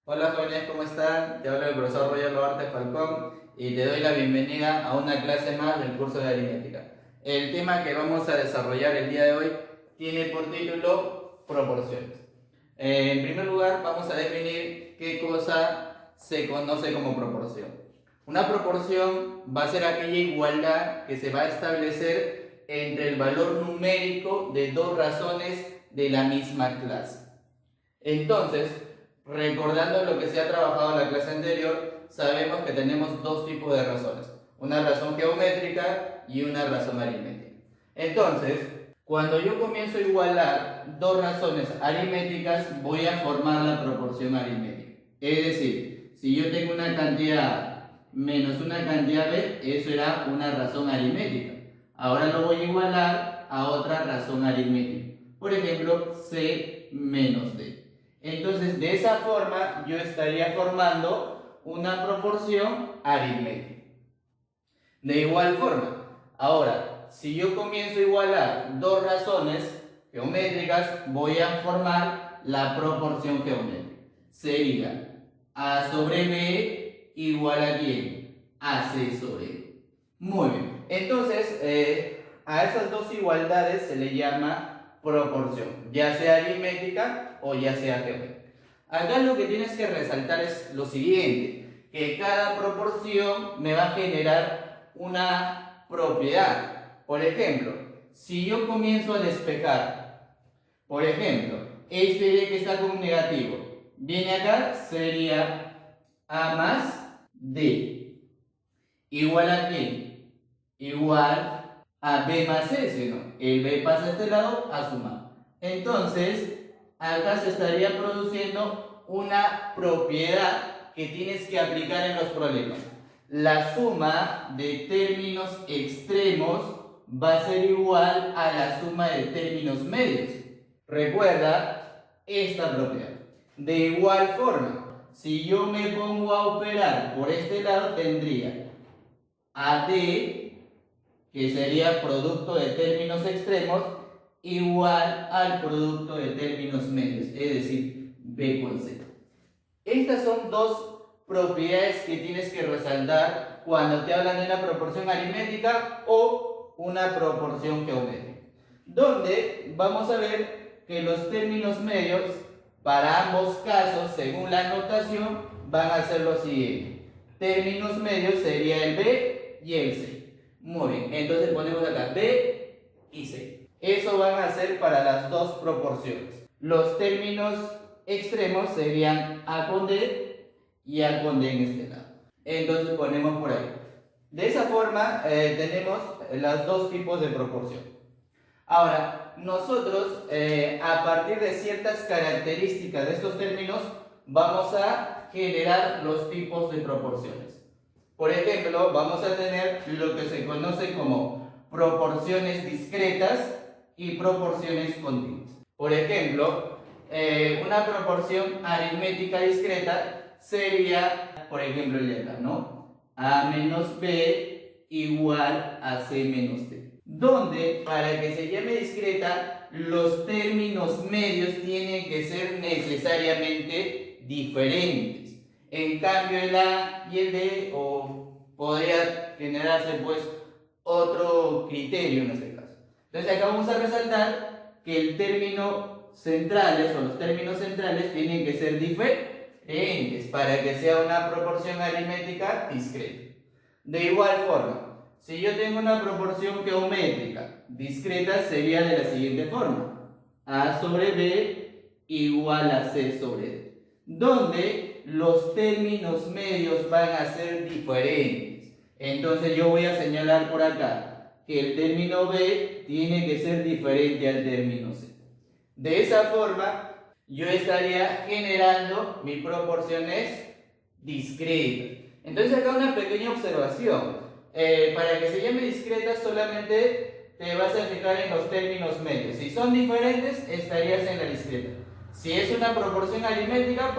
Hola jóvenes, ¿cómo están? Te habla el profesor Roger Loarte Falcón y te doy la bienvenida a una clase más del curso de aritmética. El tema que vamos a desarrollar el día de hoy tiene por título proporciones. En primer lugar, vamos a definir qué cosa se conoce como proporción. Una proporción va a ser aquella igualdad que se va a establecer entre el valor numérico de dos razones de la misma clase. Entonces, recordando lo que se ha trabajado en la clase anterior, sabemos que tenemos dos tipos de razones, una razón geométrica y una razón aritmética. Entonces, cuando yo comienzo a igualar dos razones aritméticas, voy a formar la proporción aritmética. Es decir, si yo tengo una cantidad A menos una cantidad B, eso era una razón aritmética. Ahora lo voy a igualar a otra razón aritmética. Por ejemplo, C menos D. Entonces, de esa forma, yo estaría formando una proporción aritmética. De igual forma, ahora, si yo comienzo a igualar dos razones geométricas, voy a formar la proporción geométrica. Sería A sobre B igual a ¿quién? A C sobre B. Muy bien. Entonces, a esas dos igualdades se le llama proporción, ya sea aritmética o ya sea geométrica. Acá lo que tienes que resaltar es lo siguiente, que cada proporción me va a generar una propiedad. Por ejemplo, si yo comienzo a despejar, por ejemplo, este de que está con negativo, viene acá, sería A más D. ¿Igual a quién? Igual a B más S, ¿no? El B pasa a este lado a sumar. Entonces, acá se estaría produciendo una propiedad que tienes que aplicar en los problemas. La suma de términos extremos va a ser igual a la suma de términos medios. Recuerda esta propiedad. De igual forma, si yo me pongo a operar por este lado, tendría AD, que sería producto de términos extremos, igual al producto de términos medios, es decir, B con C. Estas son dos propiedades que tienes que resaltar cuando te hablan de una proporción aritmética o una proporción geométrica, donde vamos a ver que los términos medios para ambos casos, según la notación, van a ser los siguientes. Términos medios sería el B y el C. Muy bien, entonces ponemos acá B y C. Eso van a ser para las dos proporciones. Los términos extremos serían A con D y A con D en este lado. Entonces ponemos por ahí. De esa forma tenemos los dos tipos de proporción. Ahora, nosotros a partir de ciertas características de estos términos vamos a generar los tipos de proporciones. Por ejemplo, vamos a tener lo que se conoce como proporciones discretas y proporciones continuas. Por ejemplo, una proporción aritmética discreta sería, por ejemplo, el de acá, ¿no? A menos B igual a C menos D. Donde, para que se llame discreta, los términos medios tienen que ser necesariamente diferentes. En cambio, el A y el D, o podría generarse pues otro criterio en este caso. Entonces acá vamos a resaltar que el término centrales o los términos centrales tienen que ser diferentes para que sea una proporción aritmética discreta. De igual forma, si yo tengo una proporción geométrica discreta, sería de la siguiente forma: A sobre B igual a C sobre D, donde los términos medios van a ser diferentes. Entonces yo voy a señalar por acá que el término B tiene que ser diferente al término C. De esa forma, yo estaría generando mis proporciones discretas. Entonces acá una pequeña observación. Para que se llame discreta solamente te vas a fijar en los términos medios. Si son diferentes, estarías en la discreta. Si es una proporción aritmética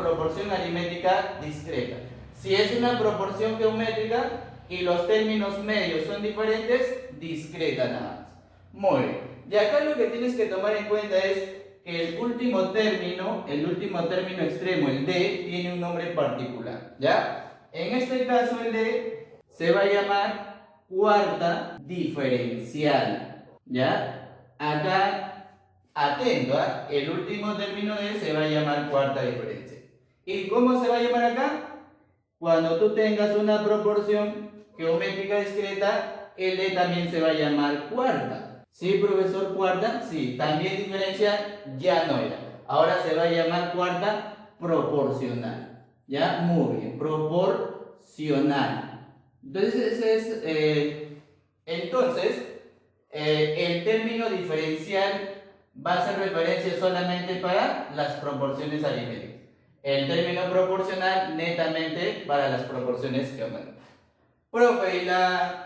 discreta. Si es una proporción geométrica y los términos medios son diferentes, discreta nada más. Muy bien. Y acá lo que tienes que tomar en cuenta es que el último término extremo, el D, tiene un nombre particular, ¿ya? En este caso el D se va a llamar cuarta diferencial, ¿ya? Acá, atento, ¿eh? El último término D se va a llamar cuarta diferencial. ¿Y cómo se va a llamar acá? Cuando tú tengas una proporción geométrica discreta, el D también se va a llamar cuarta. ¿Sí, profesor, cuarta? Sí, también diferencial, ya no era. Ahora se va a llamar cuarta proporcional. ¿Ya? Muy bien, proporcional. Entonces, el término diferencial va a hacer referencia solamente para las proporciones aritméticas. El término proporcional netamente para las proporciones geométricas. Profe, ¿y la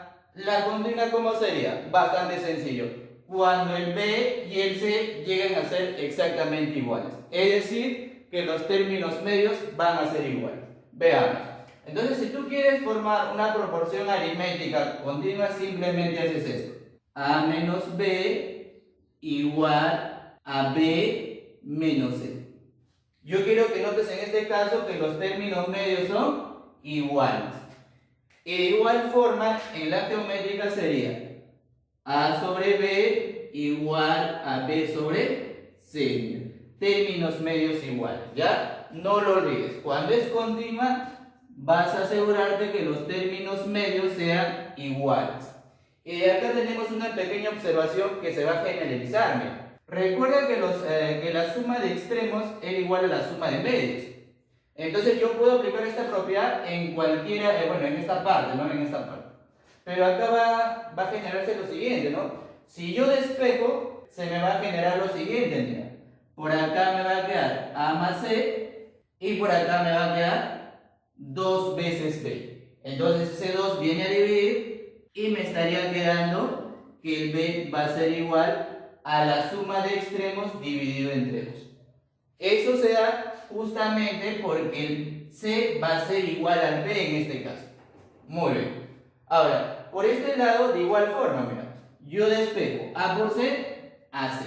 continua cómo sería? Bastante sencillo. Cuando el B y el C lleguen a ser exactamente iguales. Es decir, que los términos medios van a ser iguales. Veamos. Entonces, si tú quieres formar una proporción aritmética continua, simplemente haces esto. A menos B igual a B menos C. Yo quiero que notes en este caso que los términos medios son iguales. Y de igual forma, en la geométrica sería A sobre B igual a B sobre C. Términos medios iguales, ¿ya? No lo olvides. Cuando es continua, vas a asegurarte que los términos medios sean iguales. Y acá tenemos una pequeña observación que se va a generalizar. Mira. Recuerda que la suma de extremos era igual a la suma de medios. Entonces yo puedo aplicar esta propiedad en cualquiera, en esta parte, ¿no? En esta parte. Pero acá va a generarse lo siguiente, ¿no? Si yo despejo, se me va a generar lo siguiente, mira. Por acá me va a quedar A más C y por acá me va a quedar 2 veces B. Entonces ese 2 viene a dividir y me estaría quedando que el B va a ser igual a la suma de extremos dividido entre 2. Eso se da justamente porque el C va a ser igual al B en este caso. Muy bien. Ahora, por este lado, de igual forma, mira, yo despejo A por C, AC.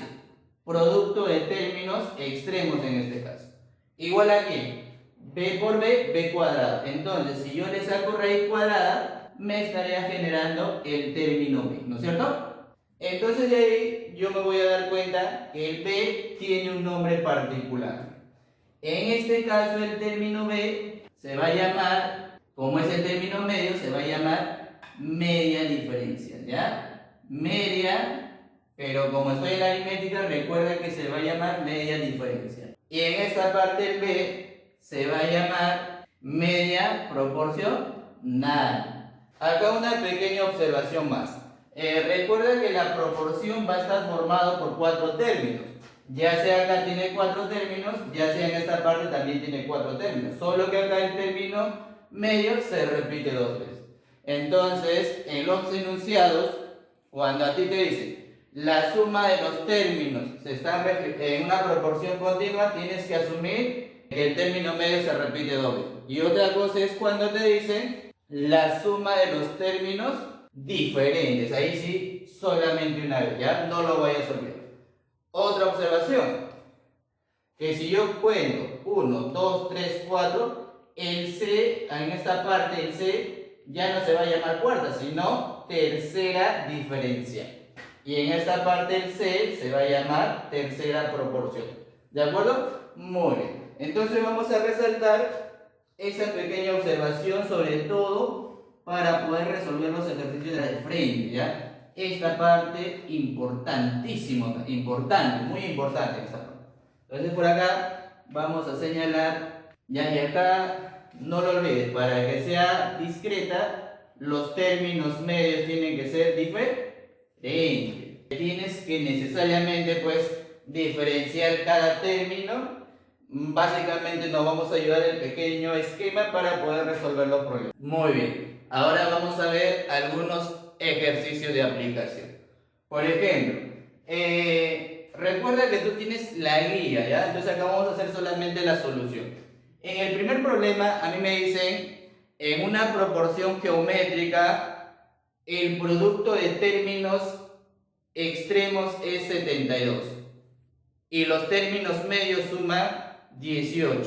Producto de términos extremos en este caso. Igual aquí, B por B, B cuadrado. Entonces, si yo le saco raíz cuadrada, me estaría generando el término B, ¿no es cierto? Entonces de ahí yo me voy a dar cuenta que el B tiene un nombre particular. En este caso el término B se va a llamar, como es el término medio, se va a llamar media diferencial, ¿ya? Media, pero como estoy en la aritmética, recuerda que se va a llamar media diferencial. Y en esta parte el B se va a llamar media proporcional. Acá una pequeña observación más. Recuerda que la proporción va a estar formada por 4 términos. Ya sea acá tiene 4 términos, ya sea en esta parte también tiene 4 términos. Solo que acá el término medio se repite 2 veces. Entonces, en los enunciados, cuando a ti te dicen la suma de los términos se está en una proporción continua, tienes que asumir que el término medio se repite 2 veces. Y otra cosa es cuando te dicen la suma de los términos diferentes, ahí sí, solamente una vez, ¿ya? No lo vayas a olvidar. Otra observación, que si yo cuento 1, 2, 3, 4, el C, en esta parte el C ya no se va a llamar cuarta, sino tercera diferencial. Y en esta parte el C se va a llamar tercera proporción. ¿De acuerdo? Muy bien. Entonces vamos a resaltar esa pequeña observación, sobre todo para poder resolver los ejercicios de frente, ¿ya? Esta parte importantísima, importante, muy importante esta parte. Entonces por acá vamos a señalar, ¿ya? Y acá no lo olvides, para que sea discreta, los términos medios tienen que ser diferentes. Tienes que necesariamente pues diferenciar cada término. Básicamente nos vamos a ayudar el pequeño esquema para poder resolver los problemas. Muy bien. Ahora vamos a ver algunos ejercicios de aplicación. Por ejemplo, recuerda que tú tienes la guía, ¿ya? Entonces acá vamos a hacer solamente la solución. En el primer problema a mí me dicen, en una proporción geométrica, el producto de términos extremos es 72. y los términos medios suman 18.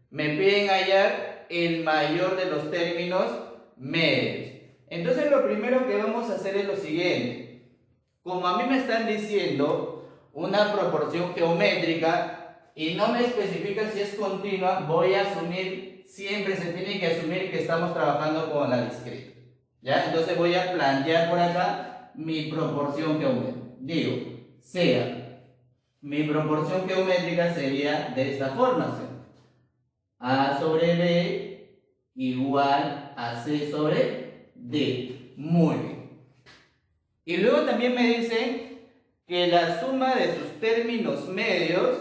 Me piden hallar el mayor de los términos medios. Entonces lo primero que vamos a hacer es lo siguiente. Como a mí me están diciendo una proporción geométrica y no me especifican si es continua, voy a asumir, siempre se tiene que asumir que estamos trabajando con la discreta. ¿Ya? Entonces voy a plantear por acá mi proporción geométrica. Digo, sea, mi proporción geométrica sería de esta forma, ¿sí? A sobre B igual a C sobre D. Muy bien. Y luego también me dice que la suma de sus términos medios,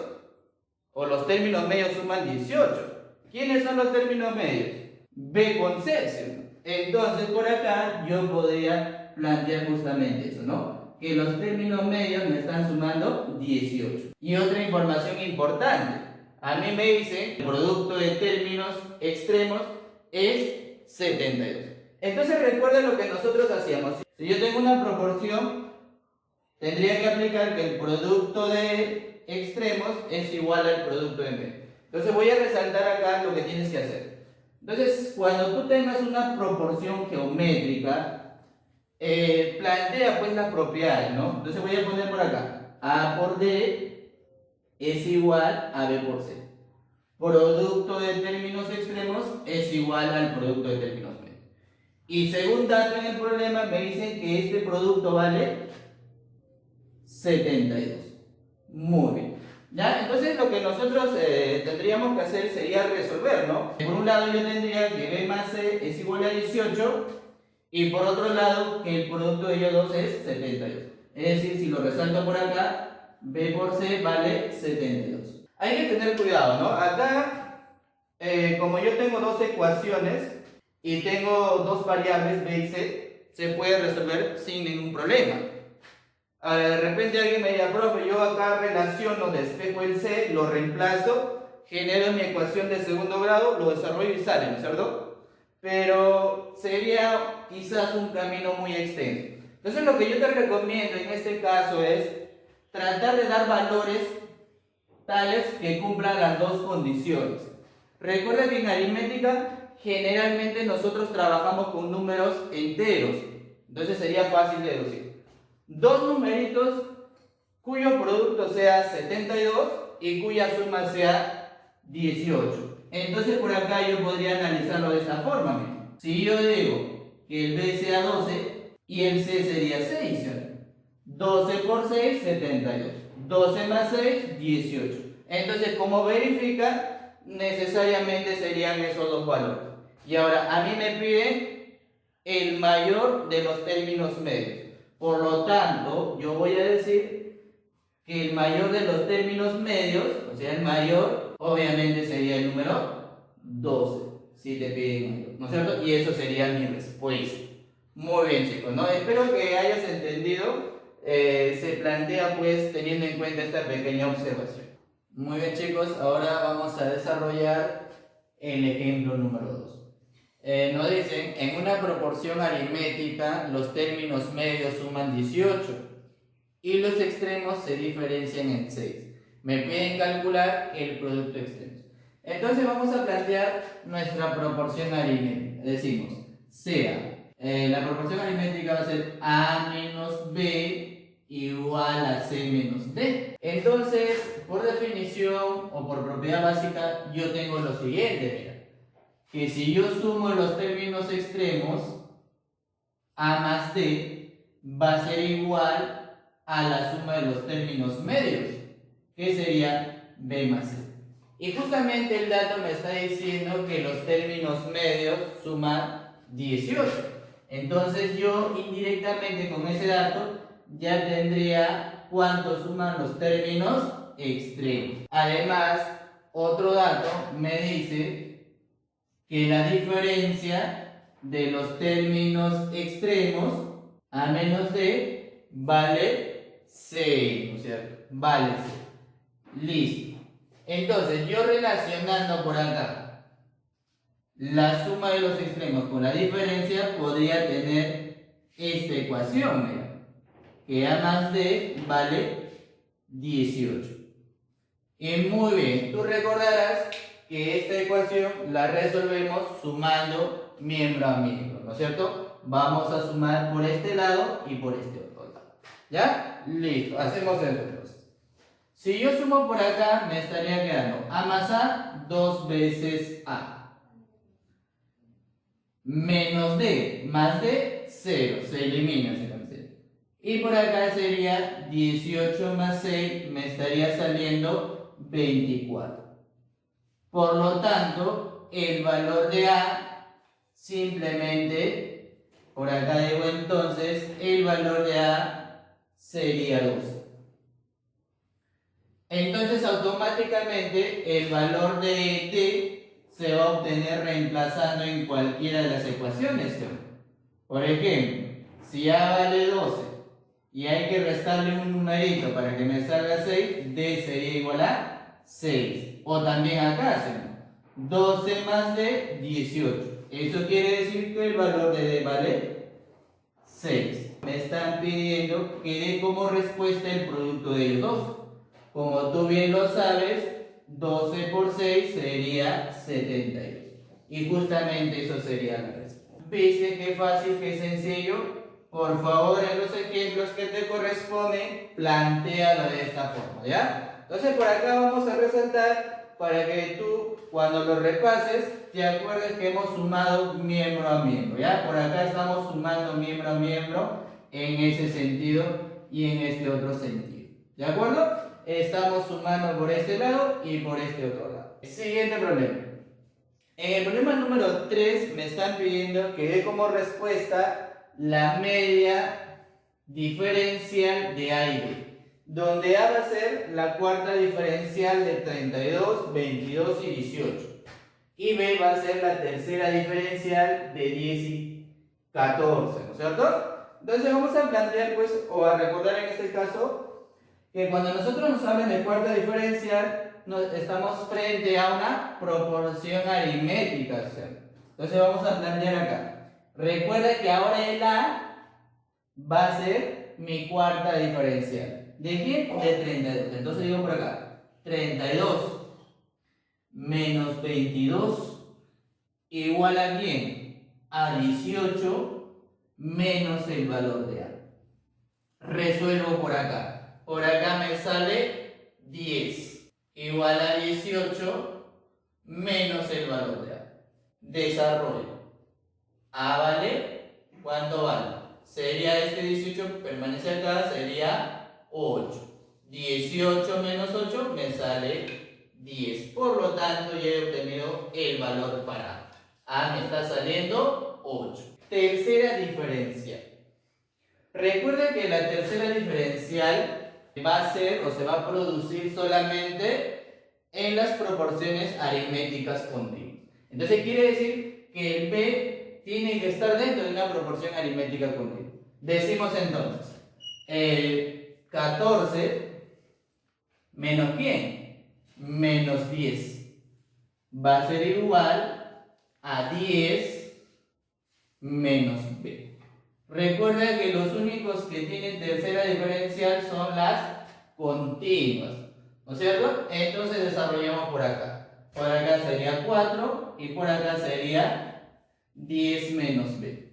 o los términos medios suman 18. ¿Quiénes son los términos medios? B con C, ¿sí? Entonces por acá yo podría plantear justamente eso, ¿no? Que los términos medios me están sumando 18. Y otra información importante. A mí me dice el producto de términos extremos es 72. Entonces recuerda lo que nosotros hacíamos. Si yo tengo una proporción, tendría que aplicar que el producto de extremos es igual al producto de medio. Entonces voy a resaltar acá lo que tienes que hacer. Entonces, cuando tú tengas una proporción geométrica, plantea pues las propiedades, ¿no? Entonces voy a poner por acá, A por D es igual a B por C. Producto de términos extremos es igual al producto de términos medios. Y según dato en el problema me dicen que este producto vale 72. Muy bien. ¿Ya? Entonces lo que nosotros tendríamos que hacer sería resolver, ¿no? Por un lado yo tendría que B más C es igual a 18 y por otro lado que el producto de ellos dos es 72. Es decir, si lo resalto por acá, B por C vale 72. Hay que tener cuidado, ¿no? Acá, como yo tengo dos ecuaciones y tengo dos variables B y C, se puede resolver sin ningún problema. De repente alguien me diga, profe, yo acá relaciono, despejo el C, lo reemplazo, genero mi ecuación de segundo grado, lo desarrollo y sale, ¿no es cierto? Pero sería quizás un camino muy extenso. Entonces lo que yo te recomiendo en este caso es tratar de dar valores tales que cumplan las dos condiciones. Recuerda que en aritmética generalmente nosotros trabajamos con números enteros, entonces sería fácil de deducir. Dos numeritos cuyo producto sea 72 y cuya suma sea 18. Entonces por acá yo podría analizarlo de esta forma. Mira. Si yo digo que el B sea 12 y el C sería 6, ¿sí? 12 por 6, 72. 12 más 6, 18. Entonces, como verifica, necesariamente serían esos dos valores. Y ahora, a mí me pide el mayor de los términos medios. Por lo tanto, yo voy a decir que el mayor de los términos medios, o sea, el mayor, obviamente sería el número 12, si te piden mayor, ¿no es cierto? Y eso sería mi respuesta. Muy bien, chicos, ¿no? Espero que hayas entendido. Se plantea, pues, teniendo en cuenta esta pequeña observación. Muy bien, chicos, ahora vamos a desarrollar el ejemplo número 2. Nos dicen, en una proporción aritmética, los términos medios suman 18 y los extremos se diferencian en 6. Me piden calcular el producto extremo. Entonces vamos a plantear nuestra proporción aritmética. Decimos, sea, la proporción aritmética va a ser A menos B igual a C menos D. Entonces, por definición o por propiedad básica, yo tengo lo siguiente, mira. Que si yo sumo los términos extremos, A más D va a ser igual a la suma de los términos medios, que sería B más C. Y justamente el dato me está diciendo que los términos medios suman 18. Entonces yo indirectamente con ese dato ya tendría cuánto suman los términos extremos. Además, otro dato me dice que la diferencia de los términos extremos A menos D vale 6, o sea, vale 6. Listo. Entonces, yo relacionando por acá la suma de los extremos con la diferencia, podría tener esta ecuación, mira, que A más D vale 18. Y muy bien, tú recordarás que esta ecuación la resolvemos sumando miembro a miembro, ¿no es cierto? Vamos a sumar por este lado y por este otro lado. ¿Ya? Listo, hacemos eso entonces. Si yo sumo por acá, me estaría quedando A más A 2 veces A. Menos D, más D, 0, se elimina ese concepto. Y por acá sería 18 más 6, me estaría saliendo 24. Por lo tanto, el valor de A simplemente, por acá digo entonces, el valor de A sería 12. Entonces automáticamente el valor de t se va a obtener reemplazando en cualquiera de las ecuaciones. Por ejemplo, si A vale 12 y hay que restarle un numerito para que me salga 6, d sería igual a 6. O también acá, 12 más d, 18. Eso quiere decir que el valor de d vale 6. Me están pidiendo que dé como respuesta el producto de ellos dos. Como tú bien lo sabes, 12 por 6 sería 72. Y justamente eso sería la respuesta. ¿Viste qué fácil, qué sencillo? Por favor, en los ejemplos que te corresponden, plantéalo de esta forma, ¿ya? Entonces por acá vamos a resaltar para que tú, cuando lo repases, te acuerdes que hemos sumado miembro a miembro, ¿ya? Por acá estamos sumando miembro a miembro en ese sentido y en este otro sentido, ¿de acuerdo? Estamos sumando por este lado y por este otro lado. Siguiente problema. En el problema número 3 me están pidiendo que dé como respuesta la media diferencial de A y B, donde A va a ser la cuarta diferencial de 32, 22 y 18. Y B va a ser la tercera diferencial de 10 y 14, ¿no es cierto? Entonces vamos a plantear, pues, o a recordar en este caso, que cuando nosotros nos hablan de cuarta diferencial, estamos frente a una proporción aritmética, ¿cierto? Entonces vamos a plantear acá. Recuerda que ahora el A va a ser mi cuarta diferencial. ¿De quién? De 32. Entonces digo por acá, 32 menos 22 igual a quién? A 18 menos el valor de A. Resuelvo por acá. Por acá me sale 10 igual a 18 menos el valor de A. Desarrollo. A vale, ¿cuánto vale? Sería este 18, permanece acá, sería 8. 18 menos 8 me sale 10. Por lo tanto, ya he obtenido el valor para A. A me está saliendo 8. Tercera diferencial. Recuerden que la tercera diferencial va a ser o se va a producir solamente en las proporciones aritméticas continuas. Entonces quiere decir que el B tiene que estar dentro de una proporción aritmética continua. Decimos entonces, el 14 menos ¿quién? Menos 10 va a ser igual a 10 menos B. Recuerda que los únicos que tienen tercera diferencial son las continuas, ¿no es cierto? Entonces desarrollamos por acá. Por acá sería 4 y por acá sería 10 menos b.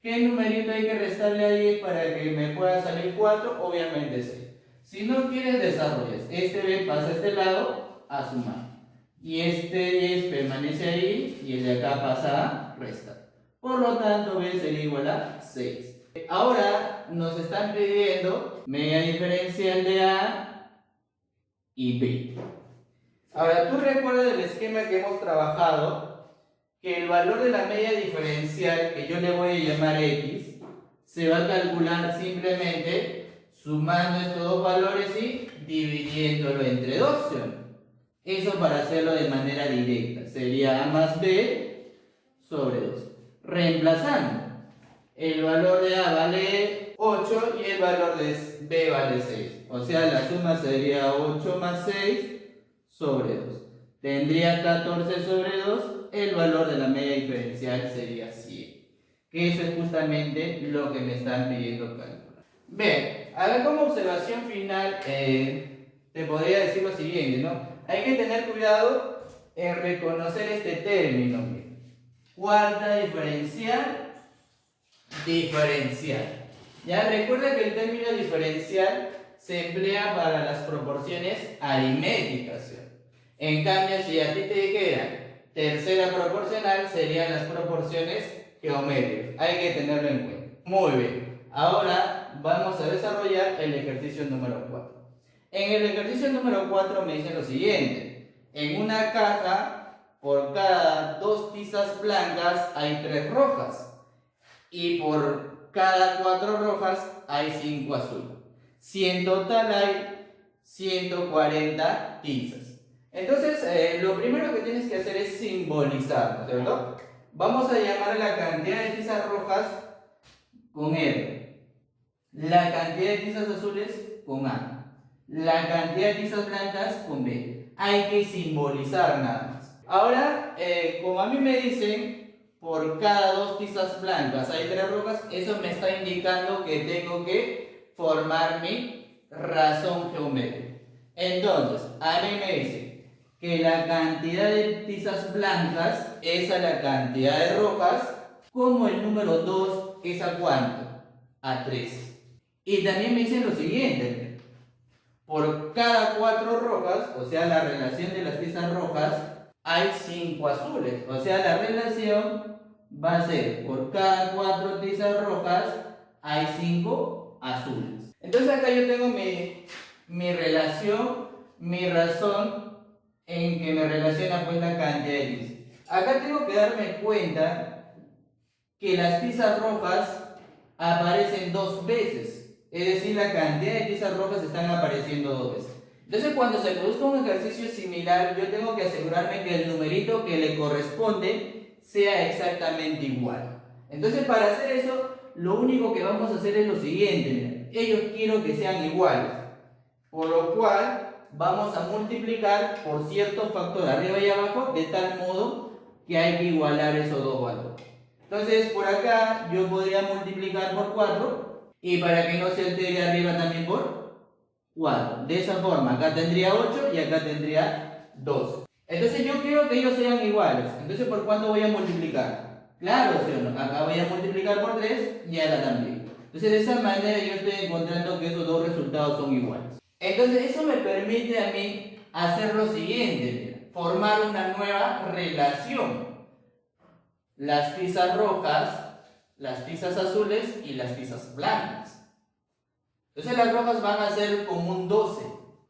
¿Qué numerito hay que restarle a 10 para que me pueda salir 4? Obviamente 6. Si no quieres, desarrollas. Este b pasa a este lado a sumar. Y este 10 permanece ahí y el de acá pasa a restar. Por lo tanto, b sería igual a 6. Ahora nos están pidiendo media diferencial de A y B. Ahora, tú recuerdas el esquema que hemos trabajado, que el valor de la media diferencial, que yo le voy a llamar X, se va a calcular simplemente sumando estos dos valores y dividiéndolo entre 2. Eso para hacerlo de manera directa. Sería A más B sobre 2. Reemplazando. El valor de A vale 8 y el valor de B vale 6. O sea, la suma sería 8 más 6 sobre 2. Tendría 14 sobre 2. El valor de la media diferencial sería 100. Que eso es justamente lo que me están pidiendo calcular. Bien, ahora como observación final, te podría decir lo siguiente, ¿no? Hay que tener cuidado en reconocer este término. Mira. Cuarta diferencial, diferencial. Ya recuerda que el término diferencial se emplea para las proporciones aritméticas, ¿sí? En cambio, si a ti te dijera tercera proporcional, serían las proporciones geométricas. Hay que tenerlo en cuenta. Muy bien. Ahora vamos a desarrollar el ejercicio número 4. En el ejercicio número 4 me dice lo siguiente. En una caja, por cada 2 tizas blancas hay 3 rojas. Y por cada 4 rojas hay 5 azules. Si en total hay 140 tizas. Entonces, lo primero que tienes que hacer es simbolizar, ¿no es cierto? Vamos a llamar a la cantidad de tizas rojas con R, la cantidad de tizas azules con A, la cantidad de tizas blancas con B. Hay que simbolizar nada más. Ahora, como a mí me dicen, por cada 2 tizas blancas hay 3 rojas, eso me está indicando que tengo que formar mi razón geométrica. Entonces, a mí me dice que la cantidad de tizas blancas es a la cantidad de rojas, como el número 2 es a ¿cuánto? A 3. Y también me dicen lo siguiente, por cada 4 rojas, o sea la relación de las tizas rojas, hay 5 azules, o sea la relación va a ser por cada 4 tizas rojas hay 5 azules. Entonces acá yo tengo mi relación, mi razón en que me relaciona pues la cantidad de tizas. Acá tengo que darme cuenta que las tizas rojas aparecen 2 veces, es decir, la cantidad de tizas rojas están apareciendo 2 veces. Entonces cuando se produzca un ejercicio similar, yo tengo que asegurarme que el numerito que le corresponde sea exactamente igual. Entonces para hacer eso, lo único que vamos a hacer es lo siguiente, ellos quiero que sean iguales, por lo cual vamos a multiplicar por cierto factor arriba y abajo, de tal modo que hay que igualar esos dos valores. Entonces por acá yo podría multiplicar por 4 y para que no se altere arriba también por 4. De esa forma, acá tendría 8 y acá tendría 2. Entonces yo quiero que ellos sean iguales. Entonces ¿por cuánto voy a multiplicar? Claro, ¿sí o no? Acá voy a multiplicar por 3 y acá también. Entonces de esa manera yo estoy encontrando que esos dos resultados son iguales. Entonces eso me permite a mí hacer lo siguiente, formar una nueva relación. Las tizas rojas, las tizas azules y las tizas blancas. Entonces las rojas van a ser como un 12,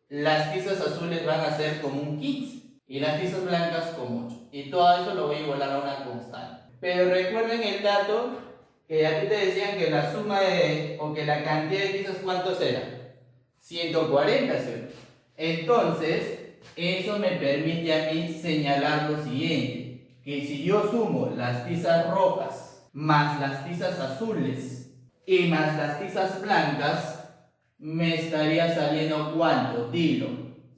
las tizas azules van a ser como un 15 y las tizas blancas como 8. Y todo eso lo voy a igualar a una constante. Pero recuerden el dato que a ti te decían que la suma o que la cantidad de tizas, ¿cuántos eran? 140, ¿sí? Entonces, eso me permite a mí señalar lo siguiente, que si yo sumo las tizas rojas más las tizas azules y más las tizas blancas, me estaría saliendo ¿cuánto? Dilo,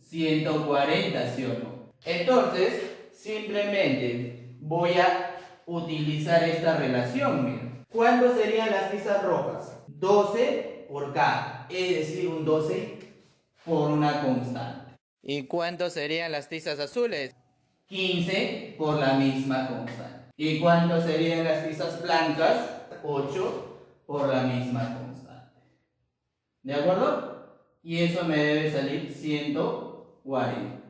140, ¿sí o no? Entonces, simplemente voy a utilizar esta relación, mira. ¿Cuánto serían las tizas rojas? 12 por K, es decir, un 12 por una constante. ¿Y cuánto serían las tizas azules? 15 por la misma constante. ¿Y cuánto serían las tizas blancas? 8 por la misma constante. ¿De acuerdo? Y eso me debe salir 140.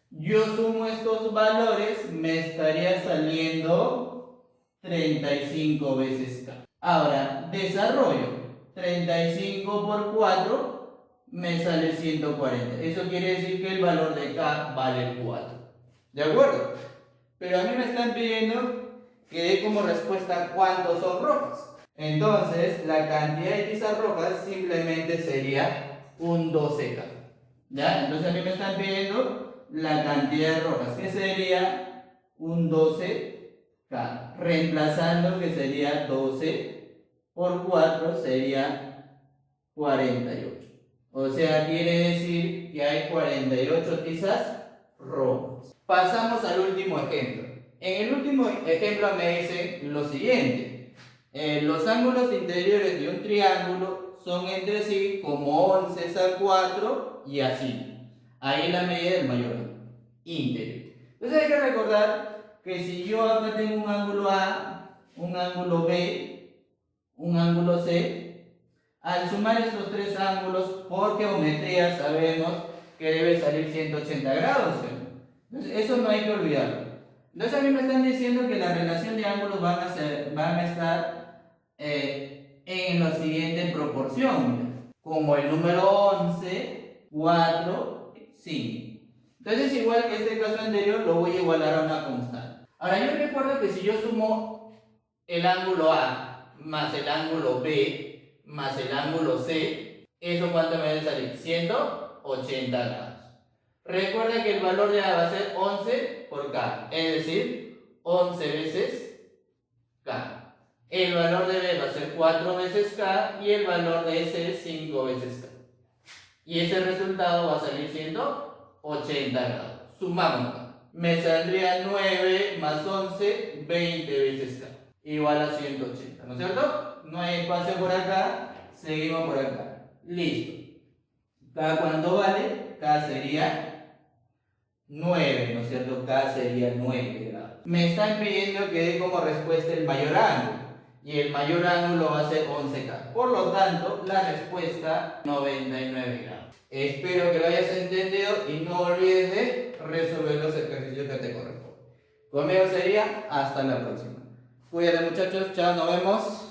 Yo sumo estos valores, me estaría saliendo 35 veces K. Ahora, desarrollo. 35 por 4 me sale 140. Eso quiere decir que el valor de K vale 4. ¿De acuerdo? Pero a mí me están pidiendo que dé como respuesta cuántos son rojas. Entonces, la cantidad de tizas rojas simplemente sería un 12K. ¿Ya? Entonces a mí me están pidiendo la cantidad de rojas, que sería un 12K. Reemplazando que sería 12 por 4 sería 48. O sea, quiere decir que hay 48 tizas rojas. Pasamos al último ejemplo. En el último ejemplo me dice lo siguiente. Los ángulos interiores de un triángulo son entre sí como 11 a 4 y así. Ahí es la medida del mayor ángulo, íntegro. Entonces hay que recordar que si yo acá tengo un ángulo A, un ángulo B, un ángulo C, al sumar estos tres ángulos por geometría sabemos que debe salir 180 grados. Entonces eso no hay que olvidarlo. Entonces a mí me están diciendo que la relación de ángulos van a estar en la siguiente proporción, como el número 11, 4, 5. Entonces igual que este caso anterior lo voy a igualar a una constante. Ahora yo recuerdo que si yo sumo el ángulo A más el ángulo B más el ángulo C, ¿eso cuánto me debe salir? 180 grados. Recuerda que el valor de A va a ser 11 por K, es decir, 11 veces K. El valor de B va a ser 4 veces K y el valor de C es 5 veces K. Y ese resultado va a salir 180 grados. Sumamos. Me saldría 9 más 11, 20 veces K. Igual a 180, ¿no es cierto? No hay espacio por acá, seguimos por acá. Listo. ¿K cuánto vale? K sería 9, ¿no es cierto? K sería 9 grados. Me están pidiendo que dé como respuesta el mayor ángulo. Y el mayor ángulo va a ser 11K. Por lo tanto, la respuesta 99 grados. Espero que lo hayas entendido y no olvides de resolver los ejercicios que te corresponden. Conmigo sería hasta la próxima. Cuídate muchachos, chao, nos vemos.